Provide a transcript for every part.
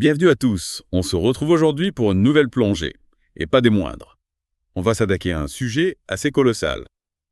Bienvenue à tous, on se retrouve aujourd'hui pour une nouvelle plongée, et pas des moindres. On va s'attaquer à un sujet assez colossal,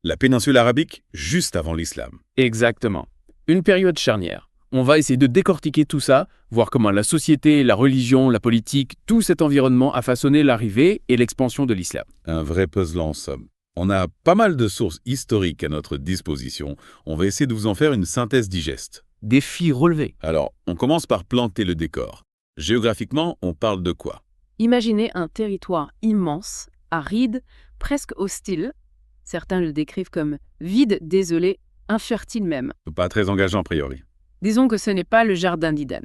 la péninsule arabique juste avant l'islam. Exactement. Une période charnière. On va essayer de décortiquer tout ça, voir comment la société, la religion, la politique, tout cet environnement a façonné l'arrivée et l'expansion de l'islam. Un vrai puzzle en somme. On a pas mal de sources historiques à notre disposition, on va essayer de vous en faire une synthèse digeste. Défi relevé. Alors, on commence par planter le décor. Géographiquement, on parle de quoi? Imaginez un territoire immense, aride, presque hostile. Certains le décrivent comme vide, désolé, infertile même. Pas très engageant a priori. Disons que ce n'est pas le jardin d'Éden.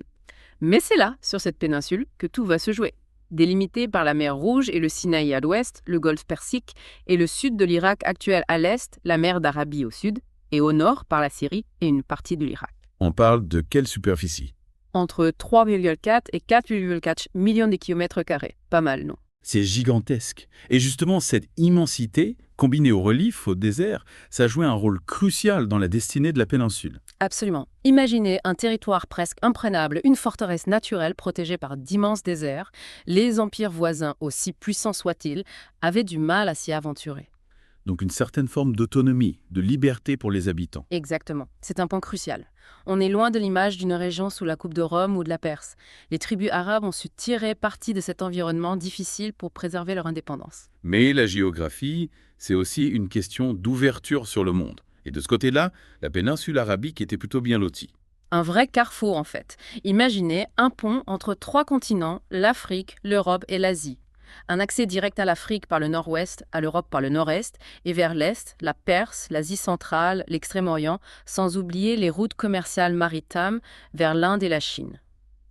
Mais c'est là, sur cette péninsule, que tout va se jouer. Délimité par la mer Rouge et le Sinaï à l'ouest, le golfe Persique et le sud de l'Irak actuel à l'est, la mer d'Arabie au sud, et au nord par la Syrie et une partie de l'Irak. On parle de quelle superficie? Entre 3,4 et 4,4 millions de kilomètres carrés. Pas mal, non? C'est gigantesque. Et justement, cette immensité, combinée au relief, au désert, ça jouait un rôle crucial dans la destinée de la péninsule. Absolument. Imaginez un territoire presque imprenable, une forteresse naturelle protégée par d'immenses déserts. Les empires voisins, aussi puissants soient-ils, avaient du mal à s'y aventurer. Donc une certaine forme d'autonomie, de liberté pour les habitants. Exactement. C'est un point crucial. On est loin de l'image d'une région sous la coupe de Rome ou de la Perse. Les tribus arabes ont su tirer parti de cet environnement difficile pour préserver leur indépendance. Mais la géographie, c'est aussi une question d'ouverture sur le monde. Et de ce côté-là, la péninsule arabique était plutôt bien lotie. Un vrai carrefour, en fait. Imaginez un pont entre 3 continents, l'Afrique, l'Europe et l'Asie. Un accès direct à l'Afrique par le nord-ouest, à l'Europe par le nord-est, et vers l'est, la Perse, l'Asie centrale, l'Extrême-Orient, sans oublier les routes commerciales maritimes vers l'Inde et la Chine.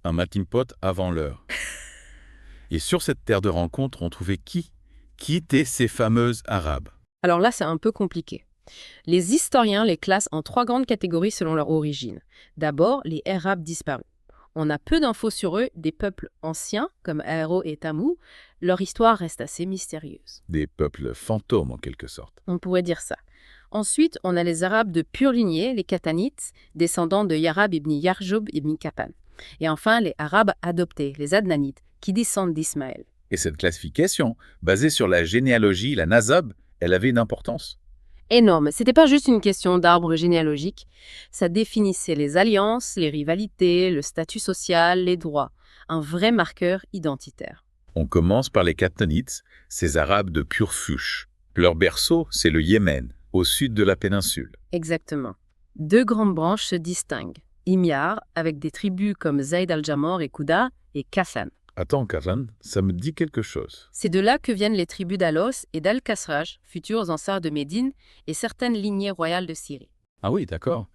Un melting pot avant l'heure. Et sur cette terre de rencontre, on trouvait qui? Qui étaient ces fameuses Arabes? Alors là, c'est un peu compliqué. Les historiens les classent en 3 grandes catégories selon leur origine. D'abord, les Arabes disparus. On a peu d'infos sur eux, des peuples anciens comme Aero et Tamou. Leur histoire reste assez mystérieuse. Des peuples fantômes en quelque sorte. On pourrait dire ça. Ensuite, on a les Arabes de pure lignée, les Katanites, descendants de Yarab ibn Yarjoub ibn Kapan. Et enfin, les Arabes adoptés, les Adnanites, qui descendent d'Ismaël. Et cette classification, basée sur la généalogie, la nasab, elle avait une importance. Énorme. C'était pas juste une question d'arbre généalogique. Ça définissait les alliances, les rivalités, le statut social, les droits. Un vrai marqueur identitaire. On commence par les Katanites, ces Arabes de pure souche. Leur berceau, c'est le Yémen, au sud de la péninsule. Exactement. 2 grandes branches se distinguent. Himyar, avec des tribus comme Zayd al-Jamor et Kouda, et Kassan. Attends, Karan, ça me dit quelque chose. C'est de là que viennent les tribus d'Alos et d'Al-Khazraj, futurs ansars de Médine, et certaines lignées royales de Syrie. Ah oui, d'accord.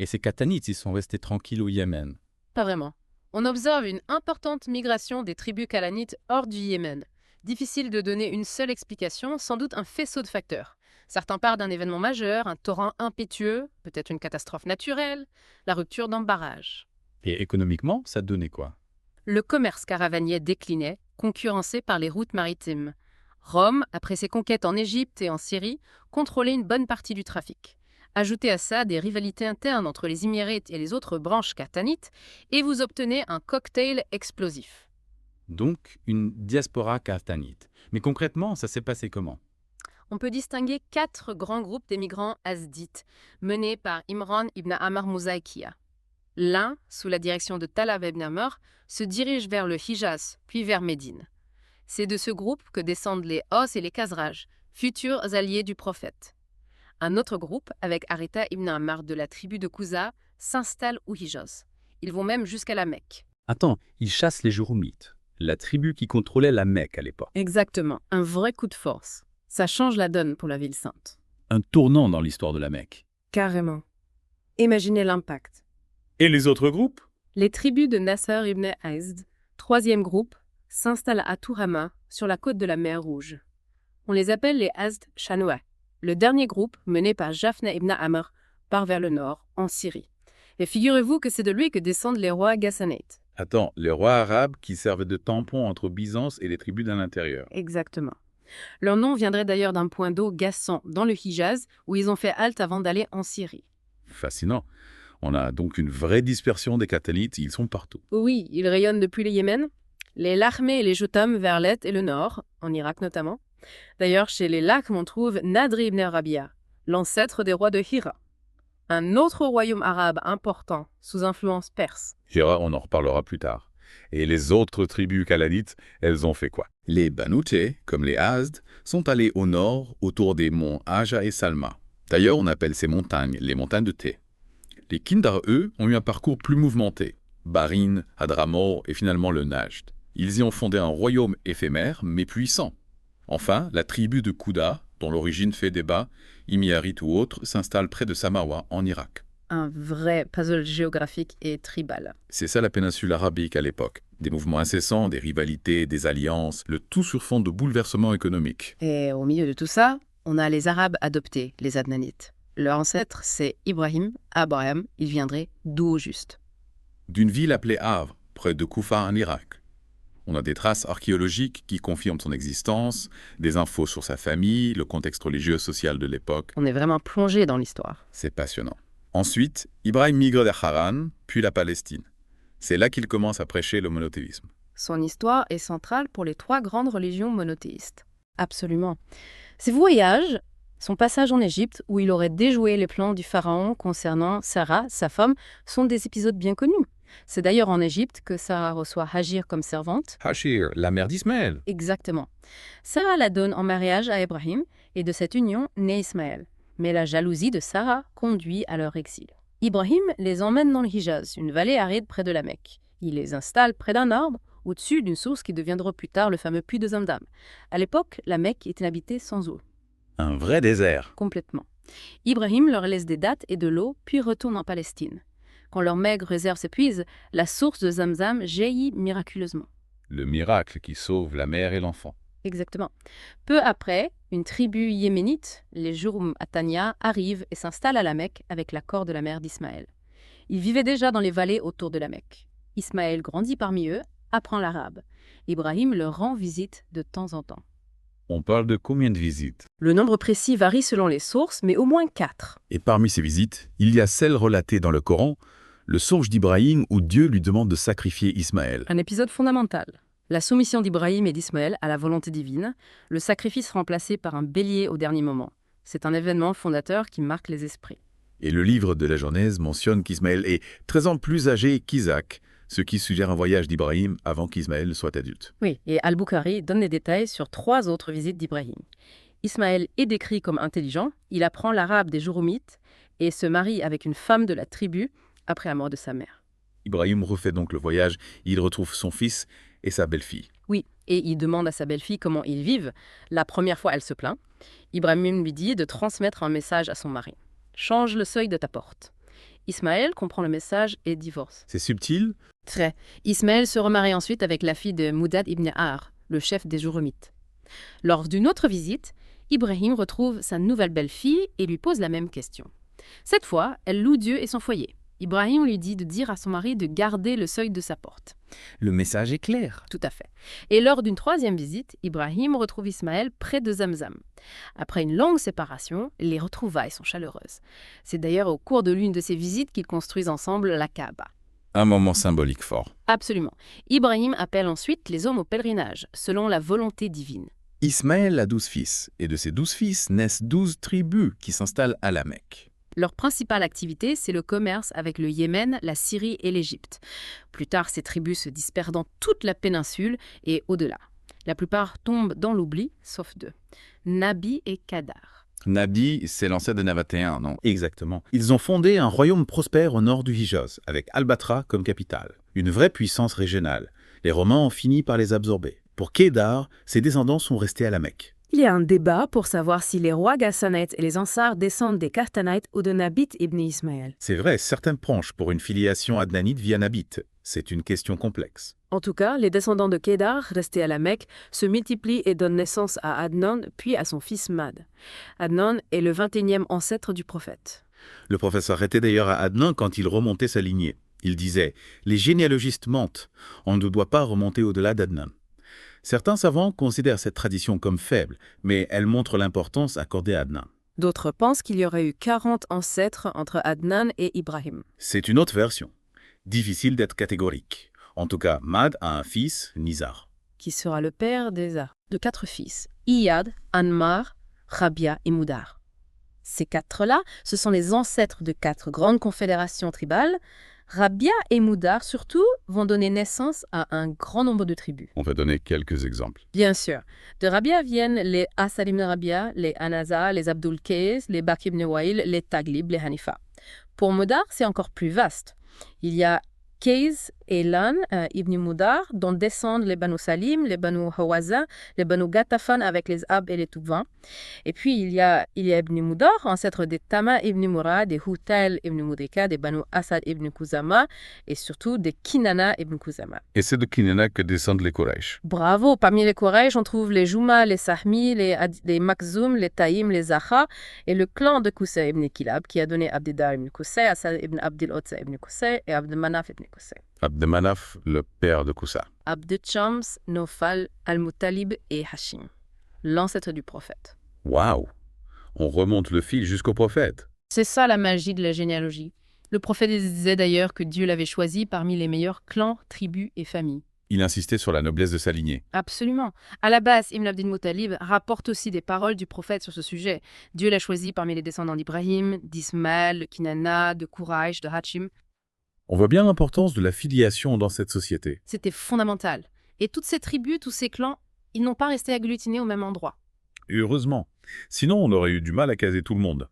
Et ces Katanites, ils sont restés tranquilles au Yémen. Pas vraiment. On observe une importante migration des tribus calanites hors du Yémen. Difficile de donner une seule explication, sans doute un faisceau de facteurs. Certains partent d'un événement majeur, un torrent impétueux, peut-être une catastrophe naturelle, la rupture d'un barrage. Et économiquement, ça donnait quoi? Le commerce caravanier déclinait, concurrencé par les routes maritimes. Rome, après ses conquêtes en Égypte et en Syrie, contrôlait une bonne partie du trafic. Ajoutez à ça des rivalités internes entre les Émirates et les autres branches katanites, et vous obtenez un cocktail explosif. Donc, une diaspora katanite. Mais concrètement, ça s'est passé comment? On peut distinguer 4 grands groupes d'émigrants azdites, menés par Imran ibn Ammar Muzaikia. L'un, sous la direction de Talab ibn Amr, se dirige vers le Hijaz, puis vers Médine. C'est de ce groupe que descendent les Aus et les Khazraj, futurs alliés du prophète. Un autre groupe, avec Arita ibn Ammar de la tribu de Kouza, s'installe au Hijaz. Ils vont même jusqu'à la Mecque. Attends, ils chassent les Jurumites, la tribu qui contrôlait la Mecque à l'époque. Exactement, un vrai coup de force. Ça change la donne pour la ville sainte. Un tournant dans l'histoire de la Mecque. Carrément. Imaginez l'impact. Et les autres groupes? Les tribus de Nasser ibn Azd, 3e groupe, s'installent à Tourama, sur la côte de la mer Rouge. On les appelle les Azd Shanoua. Le dernier groupe, mené par Jafna ibn Amr, part vers le nord, en Syrie. Et figurez-vous que c'est de lui que descendent les rois Ghassanites. Attends, les rois arabes qui servaient de tampon entre Byzance et les tribus d'un intérieur. Exactement. Leur nom viendrait d'ailleurs d'un point d'eau Ghassan, dans le Hijaz, où ils ont fait halte avant d'aller en Syrie. Fascinant. On a donc une vraie dispersion des Qatanites, ils sont partout. Oui, ils rayonnent depuis le Yémen, les Lahmés et les Jotam vers l'est et le nord, en Irak notamment. D'ailleurs, chez les Lakhmes, on trouve Nadri ibn Rabia, l'ancêtre des rois de Hira, un autre royaume arabe important sous influence perse. On en reparlera plus tard. Et les autres tribus caladites, elles ont fait quoi? Les Banouté, comme les Azd, sont allés au nord autour des monts Aja et Salma. D'ailleurs, on appelle ces montagnes les montagnes de thé. Les Kindar, eux, ont eu un parcours plus mouvementé. Barin, Hadramaut et finalement le Najd. Ils y ont fondé un royaume éphémère mais puissant. Enfin, la tribu de Kouda, dont l'origine fait débat, Imiarit ou autre, s'installe près de Samarwa en Irak. Un vrai puzzle géographique et tribal. C'est ça la péninsule arabique à l'époque. Des mouvements incessants, des rivalités, des alliances, le tout sur fond de bouleversements économiques. Et au milieu de tout ça, on a les Arabes adoptés, les Adnanites. Leur ancêtre, c'est Ibrahim, Abraham, il viendrait d'où au juste? D'une ville appelée Havre, près de Koufa en Irak. On a des traces archéologiques qui confirment son existence, des infos sur sa famille, le contexte religieux et social de l'époque. On est vraiment plongé dans l'histoire. C'est passionnant. Ensuite, Ibrahim migre vers Haran, puis la Palestine. C'est là qu'il commence à prêcher le monothéisme. Son histoire est centrale pour les 3 grandes religions monothéistes. Absolument. Ses voyages, son passage en Égypte, où il aurait déjoué les plans du pharaon concernant Sarah, sa femme, sont des épisodes bien connus. C'est d'ailleurs en Égypte que Sarah reçoit Hajir comme servante. Hachir, la mère d'Ismaël. Exactement. Sarah la donne en mariage à Ibrahim, et de cette union naît Ismaël. Mais la jalousie de Sarah conduit à leur exil. Ibrahim les emmène dans le Hijaz, une vallée aride près de la Mecque. Il les installe près d'un arbre, au-dessus d'une source qui deviendra plus tard le fameux puits de Zamdam. À l'époque, la Mecque était habitée sans eau. Un vrai désert. Complètement. Ibrahim leur laisse des dattes et de l'eau, puis retourne en Palestine. Quand leur maigre réserve s'épuise, la source de Zamzam jaillit miraculeusement. Le miracle qui sauve la mère et l'enfant. Exactement. Peu après, une tribu yéménite, les Jurhum Atania, arrive et s'installe à la Mecque avec l'accord de la mère d'Ismaël. Ils vivaient déjà dans les vallées autour de la Mecque. Ismaël grandit parmi eux, apprend l'arabe. Ibrahim leur rend visite de temps en temps. On parle de combien de visites? Le nombre précis varie selon les sources, mais au moins 4. Et parmi ces visites, il y a celle relatée dans le Coran, le songe d'Ibrahim où Dieu lui demande de sacrifier Ismaël. Un épisode fondamental. La soumission d'Ibrahim et d'Ismaël à la volonté divine, le sacrifice remplacé par un bélier au dernier moment. C'est un événement fondateur qui marque les esprits. Et le livre de la Genèse mentionne qu'Ismaël est 13 ans plus âgé qu'Isaac, ce qui suggère un voyage d'Ibrahim avant qu'Ismaël soit adulte. Oui, et Al-Bukhari donne des détails sur 3 autres visites d'Ibrahim. Ismaël est décrit comme intelligent, il apprend l'arabe des Jouroumites et se marie avec une femme de la tribu après la mort de sa mère. Ibrahim refait donc le voyage, il retrouve son fils et sa belle-fille. Oui, et il demande à sa belle-fille comment ils vivent. La première fois, elle se plaint. Ibrahim lui dit de transmettre un message à son mari. « Change le seuil de ta porte ». Ismaël comprend le message et divorce. C'est subtil? Très. Ismaël se remarie ensuite avec la fille de Moudad ibn Ar, le chef des Jouroumites. Lors d'une autre visite, Ibrahim retrouve sa nouvelle belle-fille et lui pose la même question. Cette fois, elle loue Dieu et son foyer. Ibrahim lui dit de dire à son mari de garder le seuil de sa porte. Le message est clair. Tout à fait. Et lors d'une 3e visite, Ibrahim retrouve Ismaël près de Zamzam. Après une longue séparation, les retrouvailles sont chaleureuses. C'est d'ailleurs au cours de l'une de ces visites qu'ils construisent ensemble la Kaaba. Un moment symbolique fort. Absolument. Ibrahim appelle ensuite les hommes au pèlerinage, selon la volonté divine. Ismaël a 12 fils, et de ces 12 fils naissent 12 tribus qui s'installent à la Mecque. Leur principale activité, c'est le commerce avec le Yémen, la Syrie et l'Égypte. Plus tard, ces tribus se dispersent dans toute la péninsule et au-delà. La plupart tombent dans l'oubli, sauf 2, Nabi et Kadar. Nabi, c'est l'ancêtre des Nabatéens, non? Exactement. Ils ont fondé un royaume prospère au nord du Hijaz, avec Al-Batra comme capitale. Une vraie puissance régionale. Les Romains ont fini par les absorber. Pour Kedar, ses descendants sont restés à la Mecque. Il y a un débat pour savoir si les rois Ghassanites et les Ansars descendent des Qartanites ou de Nabit ibn Ismaël. C'est vrai, certains penchent pour une filiation adnanite via Nabit. C'est une question complexe. En tout cas, les descendants de Kedar, restés à la Mecque, se multiplient et donnent naissance à Adnan, puis à son fils Mad. Adnan est le 21e ancêtre du prophète. Le professeur arrêtait d'ailleurs à Adnan quand il remontait sa lignée. Il disait « Les généalogistes mentent, on ne doit pas remonter au-delà d'Adnan ». Certains savants considèrent cette tradition comme faible, mais elle montre l'importance accordée à Adnan. D'autres pensent qu'il y aurait eu 40 ancêtres entre Adnan et Ibrahim. C'est une autre version. Difficile d'être catégorique. En tout cas, Mad a un fils, Nizar. Qui sera le père de 4 fils, Iyad, Anmar, Rabia et Moudar. Ces 4-là, ce sont les ancêtres de 4 grandes confédérations tribales. Rabia et Moudar, surtout, vont donner naissance à un grand nombre de tribus. On va donner quelques exemples. Bien sûr. De Rabia viennent les Asad ibn Rabia, les Anaza, les Abdul Qays, les Bak ibn Wa'il, les Taglib, les Hanifa. Pour Moudar, c'est encore plus vaste. Il y a Qays et Lan ibn Moudar, dont descendent les Banu Salim, les Banu Hawazin, les Banu Ghatafan avec les Ab et les Toubans. Et puis, il y a Ibn Moudar, ancêtre des Tama ibn Murad, des Houtal ibn Moudrika, des Banu Asad ibn Kuzama et surtout des Kinana ibn Kuzama. Et c'est de Kinana que descendent les Quraysh. Bravo! Parmi les Quraysh, on trouve les Juma, les Sahmi, les Makhzoum, les Taïm, les Zaha et le clan de Qusay ibn Kilab qui a donné Abdiddar ibn Qusay, Asad ibn Abdil Otsa ibn Qusay et Abd Manaf ibn Qusay. Abd Manaf, le père de Qussa. Abd Shams, Nofal, Al-Muttalib et Hashim, l'ancêtre du prophète. Waouh! On remonte le fil jusqu'au prophète. C'est ça la magie de la généalogie. Le prophète disait d'ailleurs que Dieu l'avait choisi parmi les meilleurs clans, tribus et familles. Il insistait sur la noblesse de sa lignée. Absolument. À la base, Ibn Abdil Muttalib rapporte aussi des paroles du prophète sur ce sujet. Dieu l'a choisi parmi les descendants d'Ibrahim, d'Ismaël, de Kinana, de Quraysh, de Hachim. On voit bien l'importance de la filiation dans cette société. C'était fondamental. Et toutes ces tribus, tous ces clans, ils n'ont pas resté agglutinés au même endroit. Heureusement. Sinon, on aurait eu du mal à caser tout le monde.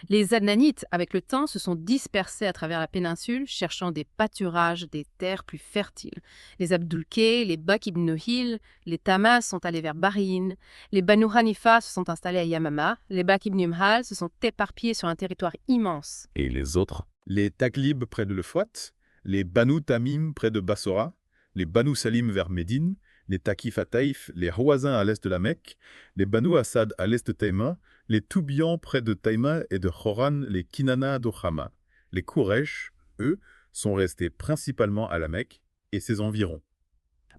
Les Adnanites, avec le temps, se sont dispersés à travers la péninsule, cherchant des pâturages, des terres plus fertiles. Les Abdulkay, les Bak ibn Hil, les Tamas sont allés vers Bahreïn. Les Banu Hanifa se sont installés à Yamama. Les Bak ibn Umhal se sont éparpillés sur un territoire immense. Et les autres? Les Taglib près de l'Euphrate, les Banu Tamim près de Bassora, les Banu Salim vers Médine, les Takif à Taïf, les Hawazins à l'est de la Mecque, les Banu Asad à l'est de Taïma, les Toubians près de Taïma et de Khoran, les Kinana d'Okhama. Les Quraysh, eux, sont restés principalement à la Mecque et ses environs.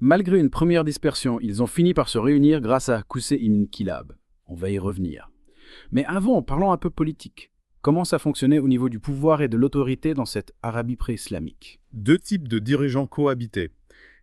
Malgré une première dispersion, ils ont fini par se réunir grâce à Qusay ibn Kilab. On va y revenir. Mais avant, parlons un peu politique. Comment ça fonctionnait au niveau du pouvoir et de l'autorité dans cette Arabie pré-islamique? 2 types de dirigeants cohabitaient.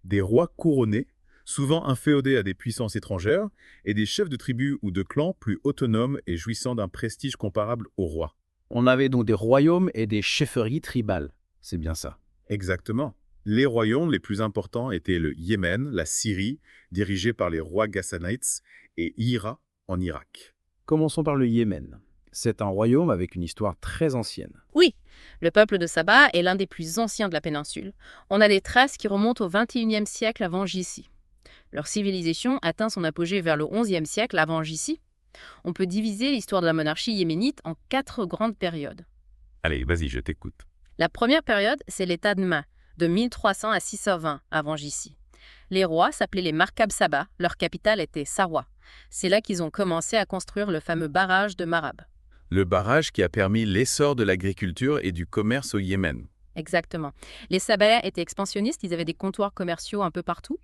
Des rois couronnés, souvent inféodés à des puissances étrangères, et des chefs de tribus ou de clans plus autonomes et jouissant d'un prestige comparable au roi. On avait donc des royaumes et des chefferies tribales. C'est bien ça. Exactement. Les royaumes les plus importants étaient le Yémen, la Syrie, dirigée par les rois ghassanites, et Hira en Irak. Commençons par le Yémen. C'est un royaume avec une histoire très ancienne. Oui, le peuple de Saba est l'un des plus anciens de la péninsule. On a des traces qui remontent au XXIe siècle avant J.C. Leur civilisation atteint son apogée vers le XIe siècle avant J.C. On peut diviser l'histoire de la monarchie yéménite en 4 grandes périodes. Allez, vas-y, je t'écoute. La première période, c'est l'état de main, de 1300 à 620 avant J.C. Les rois s'appelaient les Markab Saba, leur capitale était Sarwa. C'est là qu'ils ont commencé à construire le fameux barrage de Marab. Le barrage qui a permis l'essor de l'agriculture et du commerce au Yémen. Exactement. Les Sabaïens étaient expansionnistes, ils avaient des comptoirs commerciaux un peu partout.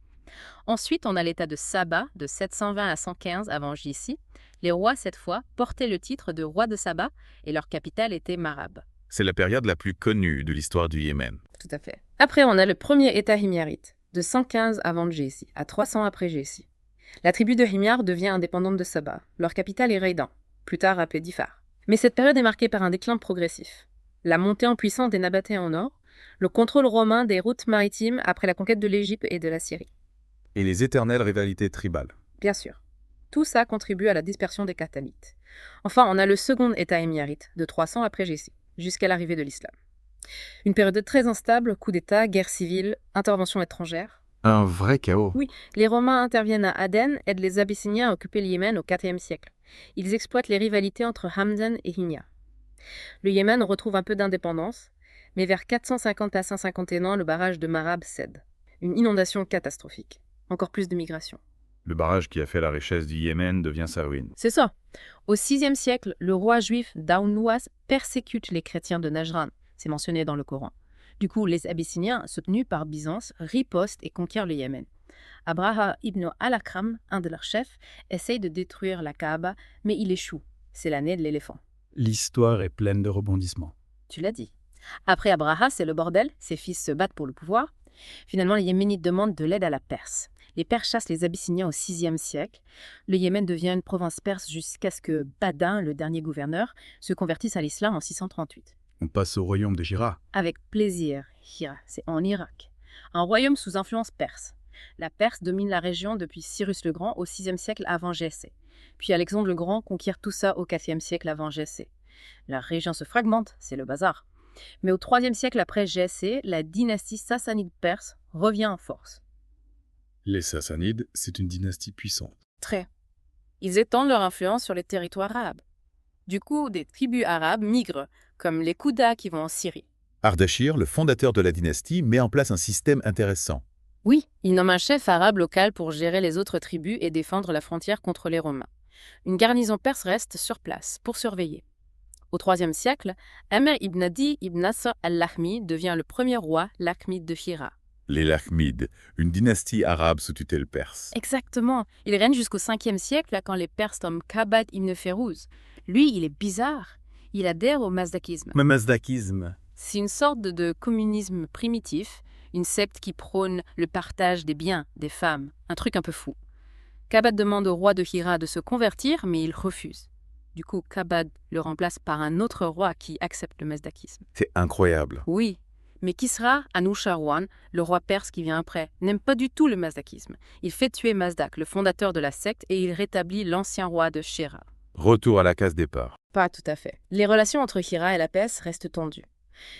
Ensuite, on a l'état de Saba, de 720 à 115 avant J.C. Les rois, cette fois, portaient le titre de roi de Saba et leur capitale était Marab. C'est la période la plus connue de l'histoire du Yémen. Tout à fait. Après, on a le premier état himyarite, de 115 avant J.C. à 300 après J.C. La tribu de Himyar devient indépendante de Saba. Leur capitale est Reidan, plus tard appelée Difar. Mais cette période est marquée par un déclin progressif. La montée en puissance des Nabatéens au nord, le contrôle romain des routes maritimes après la conquête de l'Égypte et de la Syrie. Et les éternelles rivalités tribales. Bien sûr. Tout ça contribue à la dispersion des Khatanites. Enfin, on a le second état himyarite, de 300 après J.C., jusqu'à l'arrivée de l'islam. Une période très instable, coup d'État, guerre civile, intervention étrangère. Un vrai chaos. Oui, les Romains interviennent à Aden, aident les Abyssiniens à occuper le Yémen au IVe siècle. Ils exploitent les rivalités entre Hamdan et Himyar. Le Yémen retrouve un peu d'indépendance, mais vers 450 à 551 le barrage de Marab cède. Une inondation catastrophique. Encore plus de migration. Le barrage qui a fait la richesse du Yémen devient sa ruine. C'est ça. Au VIe siècle, le roi juif Daounouas persécute les chrétiens de Najran. C'est mentionné dans le Coran. Du coup, les Abyssiniens, soutenus par Byzance, ripostent et conquièrent le Yémen. Abraha ibn al-Akram, un de leurs chefs, essaye de détruire la Kaaba, mais il échoue. c'est l'année de l'éléphant. L'histoire est pleine de rebondissements. Tu l'as dit. Après Abraha, c'est le bordel, ses fils se battent pour le pouvoir. Finalement, les Yéménites demandent de l'aide à la Perse. Les Perses chassent les Abyssiniens au VIe siècle. Le Yémen devient une province perse jusqu'à ce que Badin, le dernier gouverneur, se convertisse à l'islam en 638. On passe au royaume de Hira. Avec plaisir, Hira, c'est en Irak. Un royaume sous influence perse. La Perse domine la région depuis Cyrus le Grand au VIe siècle avant J.C. Puis Alexandre le Grand conquiert tout ça au IVe siècle avant J.C. La région se fragmente, c'est le bazar. Mais au IIIe siècle après J.C., la dynastie sassanide perse revient en force. Les Sassanides, c'est une dynastie puissante. Très. Ils étendent leur influence sur les territoires arabes. Du coup, des tribus arabes migrent, comme les Koudas qui vont en Syrie. Ardashir, le fondateur de la dynastie, met en place un système intéressant. Oui, il nomme un chef arabe local pour gérer les autres tribus et défendre la frontière contre les Romains. Une garnison perse reste sur place pour surveiller. Au IIIe siècle, Amr ibn Adi ibn Nasr al-Lahmi devient le premier roi lakhmide de Hira. Les Lakhmides, une dynastie arabe sous tutelle perse. Exactement. Il règne jusqu'au 5e siècle quand les Perses nomment Kabad ibn Férouz. Lui, il est bizarre. Il adhère au mazdakisme. Mazdakisme. C'est une sorte de communisme primitif, une secte qui prône le partage des biens, des femmes, un truc un peu fou. Kabad demande au roi de Hira de se convertir, mais il refuse. Du coup, Kabad le remplace par un autre roi qui accepte le mazdakisme. C'est incroyable. Oui, mais Kisra, Anoushirwan, le roi perse qui vient après, n'aime pas du tout le mazdakisme. Il fait tuer Mazdak, le fondateur de la secte, et il rétablit l'ancien roi de Shira. Retour à la case départ. Pas tout à fait. Les relations entre Hira et la Perse restent tendues.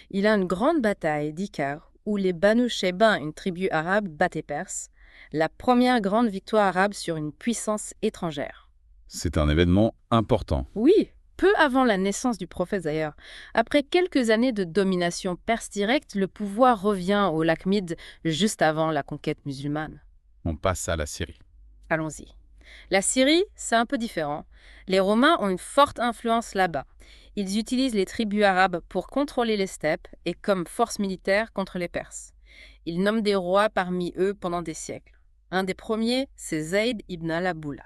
Il y a une grande bataille d'Ikar où les Banu Shayban, une tribu arabe, battent les Perses, la première grande victoire arabe sur une puissance étrangère. C'est un événement important. Oui, peu avant la naissance du prophète d'ailleurs. Après quelques années de domination perse directe, le pouvoir revient aux Lakhmides juste avant la conquête musulmane. On passe à la Syrie. Allons-y. La Syrie, c'est un peu différent. Les Romains ont une forte influence là-bas. Ils utilisent les tribus arabes pour contrôler les steppes et comme force militaire contre les Perses. Ils nomment des rois parmi eux pendant des siècles. Un des premiers, c'est Zayd ibn al-Abula.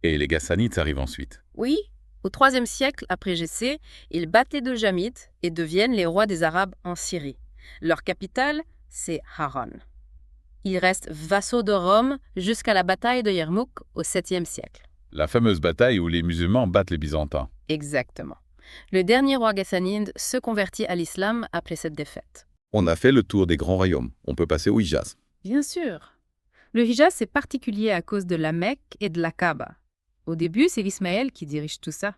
Et les Ghassanides arrivent ensuite. Oui, au IIIe siècle après J.C., ils battent les Dojamites et deviennent les rois des Arabes en Syrie. Leur capitale, c'est Haran. Ils restent vassaux de Rome jusqu'à la bataille de Yarmouk au 7e siècle. La fameuse bataille où les musulmans battent les Byzantins. Exactement. Le dernier roi ghassanide se convertit à l'islam après cette défaite. On a fait le tour des grands royaumes. On peut passer au Hijaz. Bien sûr. Le Hijaz est particulier à cause de la Mecque et de la Kaaba. Au début, c'est l'Ismaël qui dirige tout ça.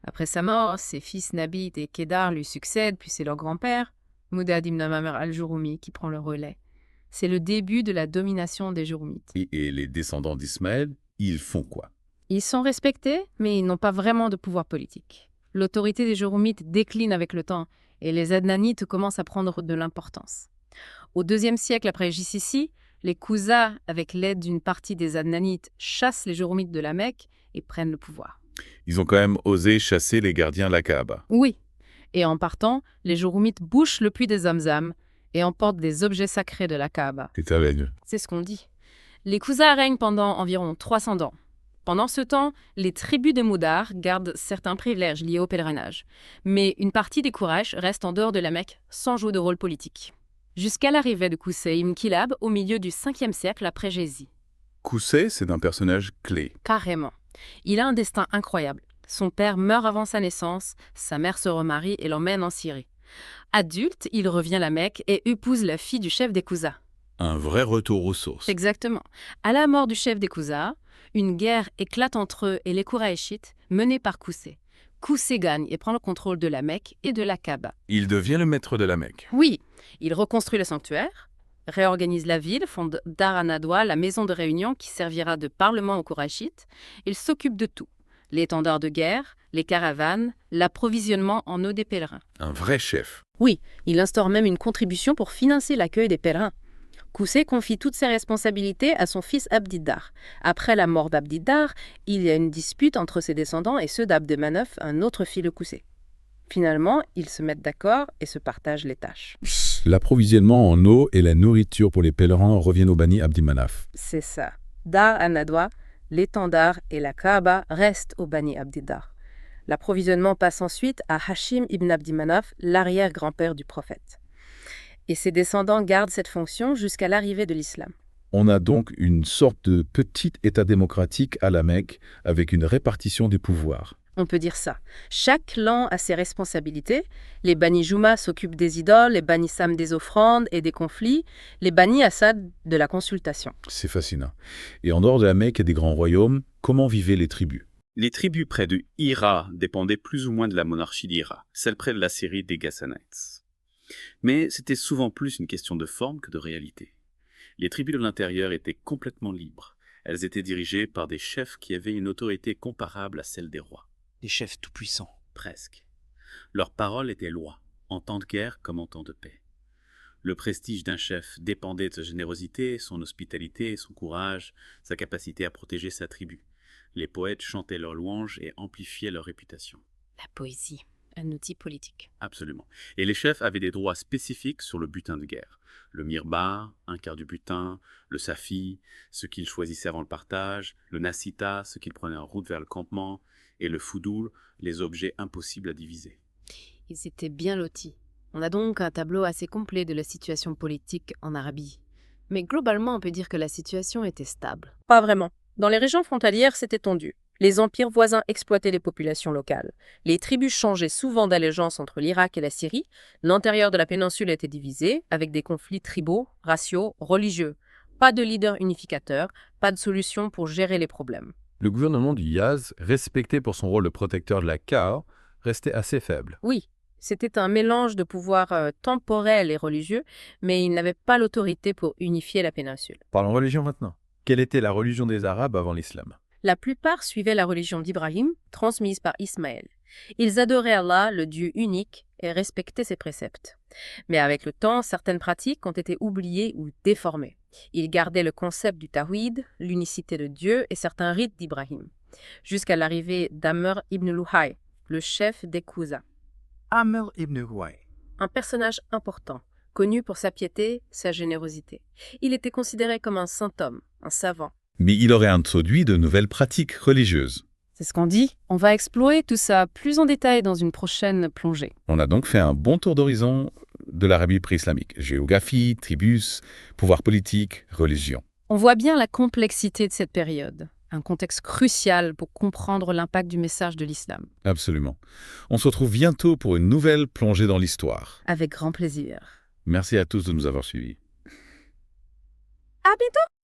Après sa mort, ses fils Nabit et Kedar lui succèdent, puis c'est leur grand-père, Moudad ibn Amr al-Jurumi, qui prend le relais. C'est le début de la domination des Jurumites. Et les descendants d'Ismaël, ils font quoi? Ils sont respectés, mais ils n'ont pas vraiment de pouvoir politique. L'autorité des Jurumites décline avec le temps, et les Adnanites commencent à prendre de l'importance. Au IIe siècle après J.C., les Kouzas, avec l'aide d'une partie des Adnanites, chassent les Jurumites de la Mecque et prennent le pouvoir. Ils ont quand même osé chasser les gardiens de la Kaaba. Oui, et en partant, les Jurumites bouchent le puits des Zamzam et emportent des objets sacrés de la Kaaba. C'est aveugle. C'est ce qu'on dit. Les Kouzas règnent pendant environ 300 ans. Pendant ce temps, les tribus de Moudar gardent certains privilèges liés au pèlerinage. Mais une partie des Quraysh reste en dehors de la Mecque sans jouer de rôle politique. Jusqu'à l'arrivée de Qusay ibn Kilab au milieu du 5e siècle après Jésus. Qusay, c'est un personnage clé. Carrément. Il a un destin incroyable. Son père meurt avant sa naissance, sa mère se remarie et l'emmène en Syrie. Adulte, il revient à la Mecque et épouse la fille du chef des Kouzas. Un vrai retour aux sources. Exactement. À la mort du chef des Kouzas, une guerre éclate entre eux et les Qurayshites, menée par Qusay. Qusay gagne et prend le contrôle de la Mecque et de la Kaaba. Il devient le maître de la Mecque. Oui, il reconstruit le sanctuaire, réorganise la ville, fonde Dar an-Nadwa, la maison de réunion qui servira de parlement aux Qurayshites. Il s'occupe de tout. L'étendard de guerre, les caravanes, l'approvisionnement en eau des pèlerins. Un vrai chef. Oui, il instaure même une contribution pour financer l'accueil des pèlerins. Qusay confie toutes ses responsabilités à son fils Abd-Dar. Après la mort d'Abd-Dar, il y a une dispute entre ses descendants et ceux d'Abd-Manaf, un autre fils de Qusay. Finalement, ils se mettent d'accord et se partagent les tâches. L'approvisionnement en eau et la nourriture pour les pèlerins reviennent au Bani Abdi Manaf. C'est ça. Dar an-Nadwa, l'étendard et la Kaaba restent au Bani Abd-Dar. L'approvisionnement passe ensuite à Hashim ibn Abdi Manaf, l'arrière-grand-père du prophète. Et ses descendants gardent cette fonction jusqu'à l'arrivée de l'islam. On a donc une sorte de petit État démocratique à la Mecque avec une répartition des pouvoirs. On peut dire ça. Chaque clan a ses responsabilités. Les Bani Juma s'occupent des idoles, les Bani Sam des offrandes et des conflits, les Bani Assad de la consultation. C'est fascinant. Et en dehors de la Mecque et des grands royaumes, comment vivaient les tribus? Les tribus près de Hira dépendaient plus ou moins de la monarchie d'Hira, celle près de la Syrie des Ghassanites. Mais c'était souvent plus une question de forme que de réalité. Les tribus de l'intérieur étaient complètement libres. Elles étaient dirigées par des chefs qui avaient une autorité comparable à celle des rois. Des chefs tout-puissants. Presque. Leur parole était loi, en temps de guerre comme en temps de paix. Le prestige d'un chef dépendait de sa générosité, son hospitalité, son courage, sa capacité à protéger sa tribu. Les poètes chantaient leurs louanges et amplifiaient leur réputation. La poésie, un outil politique. Absolument. Et les chefs avaient des droits spécifiques sur le butin de guerre. Le mirbar, un quart du butin, le safi, ce qu'ils choisissaient avant le partage, le nasita, ce qu'ils prenaient en route vers le campement, et le foudoul, les objets impossibles à diviser. Ils étaient bien lotis. On a donc un tableau assez complet de la situation politique en Arabie. Mais globalement, on peut dire que la situation était stable. Pas vraiment. Dans les régions frontalières, c'était tendu. Les empires voisins exploitaient les populations locales. Les tribus changeaient souvent d'allégeance entre l'Irak et la Syrie. L'intérieur de la péninsule était divisé, avec des conflits tribaux, raciaux, religieux. Pas de leader unificateur, pas de solution pour gérer les problèmes. Le gouvernement du Yaz, respecté pour son rôle de protecteur de la Kaaba, restait assez faible. Oui, c'était un mélange de pouvoirs temporels et religieux, mais il n'avait pas l'autorité pour unifier la péninsule. Parlons religion maintenant. Quelle était la religion des Arabes avant l'islam? La plupart suivaient la religion d'Ibrahim, transmise par Ismaël. Ils adoraient Allah, le Dieu unique, et respectaient ses préceptes. Mais avec le temps, certaines pratiques ont été oubliées ou déformées. Ils gardaient le concept du tawhid, l'unicité de Dieu et certains rites d'Ibrahim, jusqu'à l'arrivée d'Amr ibn Luhay, le chef des Khuzas. Amr ibn Huway. Un personnage important, connu pour sa piété, sa générosité. Il était considéré comme un saint homme, un savant. Mais il aurait introduit de nouvelles pratiques religieuses. C'est ce qu'on dit. On va explorer tout ça plus en détail dans une prochaine plongée. On a donc fait un bon tour d'horizon de l'Arabie pré-islamique. Géographie, tribus, pouvoir politique, religion. On voit bien la complexité de cette période, un contexte crucial pour comprendre l'impact du message de l'islam. Absolument. On se retrouve bientôt pour une nouvelle plongée dans l'histoire. Avec grand plaisir. Merci à tous de nous avoir suivis. À bientôt!